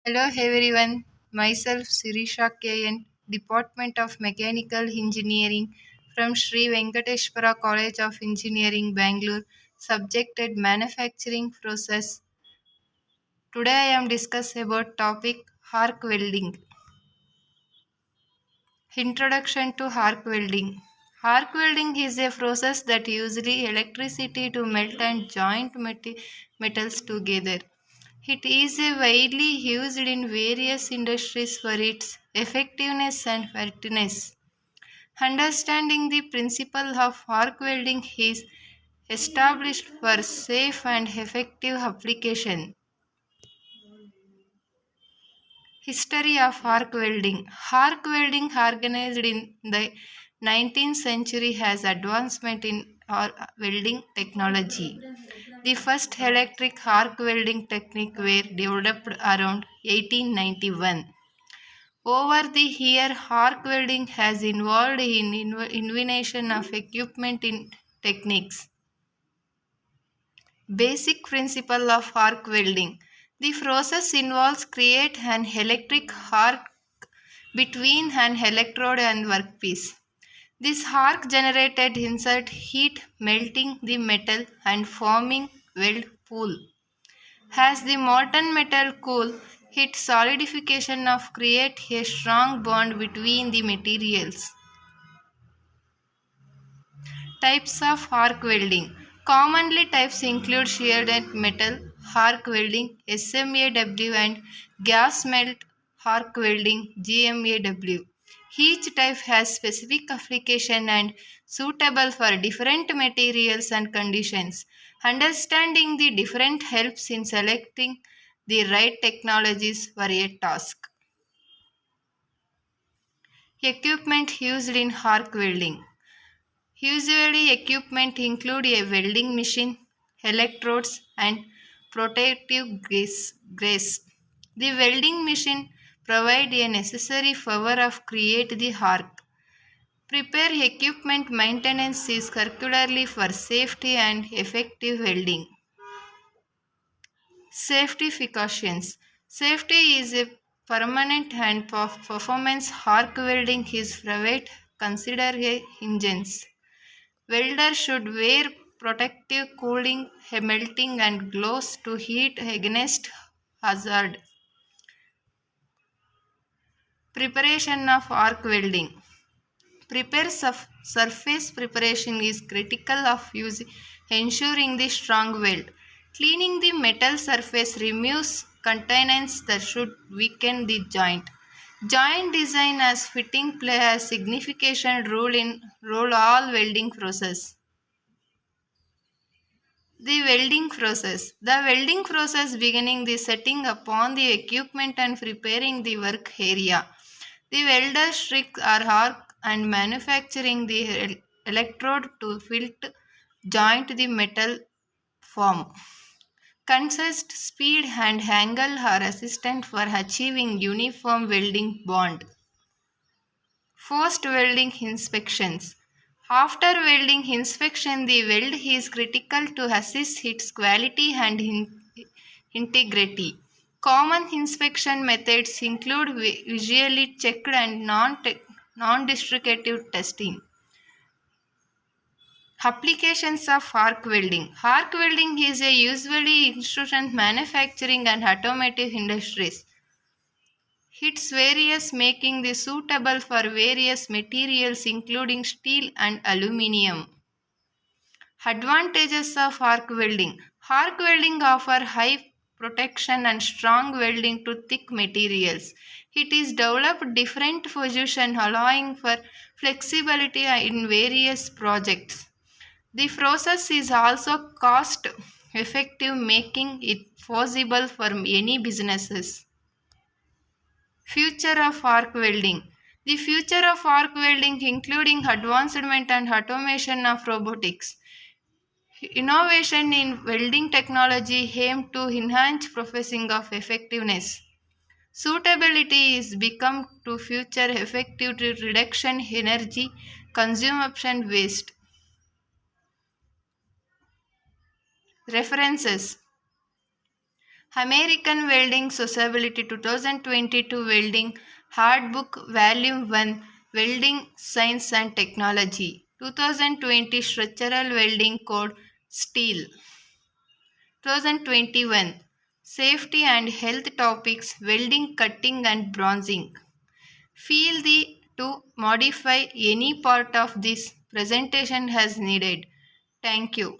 Hello everyone, myself Sirisha KN, Department of Mechanical Engineering from Sri Venkateshwara College of Engineering, Bangalore, subjected manufacturing process. Today I am discussing about topic arc welding. Introduction to arc welding. Arc welding is a process that uses electricity to melt and joint metals together. It is widely used in various industries for its effectiveness and pertinence. Understanding the principle of arc welding is established for safe and effective application. History of arc welding. Arc welding organized in the 19th century has advancement in welding technology. The first electric arc welding technique were developed around 1891. Over the year, arc welding has involved in invention of equipment in techniques. Basic principle of arc welding. The process involves create an electric arc between an electrode and workpiece. This arc generated insert heat, melting the metal and forming weld pool. As the molten metal cool, heat solidification of create a strong bond between the materials. Types of arc welding. Commonly types include shielded metal arc welding SMAW and gas melt arc welding GMAW. Each type has specific application and suitable for different materials and conditions. Understanding the different helps in selecting the right technologies for a task. Equipment used in arc welding. Usually, equipment include a welding machine, electrodes, and protective grease. The welding machine provides a necessary power of create the arc. Prepare equipment maintenance is circularly for safety and effective welding. Safety precautions. Safety is a permanent and performance arc welding is private. Consider a engines. Welders should wear protective cooling, melting and gloves to heat against hazard. Preparation of arc welding. Prepare surface preparation is critical of ensuring the strong weld. Cleaning the metal surface removes contaminants that should weaken the joint. Joint design as fitting play a significant role all welding process. The welding process. The welding process beginning the setting upon the equipment and preparing the work area. The welder strikes are arc and manufacturing the electrode to fit joint the metal form. Consist speed and angle are assistant for achieving uniform welding bond. Post welding inspections. After welding inspection, the weld is critical to assess its quality and integrity. Common inspection methods include visually checked and non-destructive testing. Applications of arc welding. Arc welding is a usually used in manufacturing and automotive industries. Its various making the suitable for various materials including steel and aluminium. Advantages of arc welding. Arc welding offer high protection and strong welding to thick materials. It is developed different position allowing for flexibility in various projects. The process is also cost effective making it possible for any businesses. Future of arc welding. The future of arc welding including advancement and automation of robotics. Innovation in welding technology aim to enhance processing of effectiveness. Suitability is become to future effective to reduction energy consumption waste. References. American Welding Society 2022 Welding Hardbook Volume 1 Welding Science and Technology 2020 Structural Welding Code Steel 2021 Safety and Health Topics Welding Cutting and Bronzing. Feel the to modify any part of this presentation as needed. Thank you.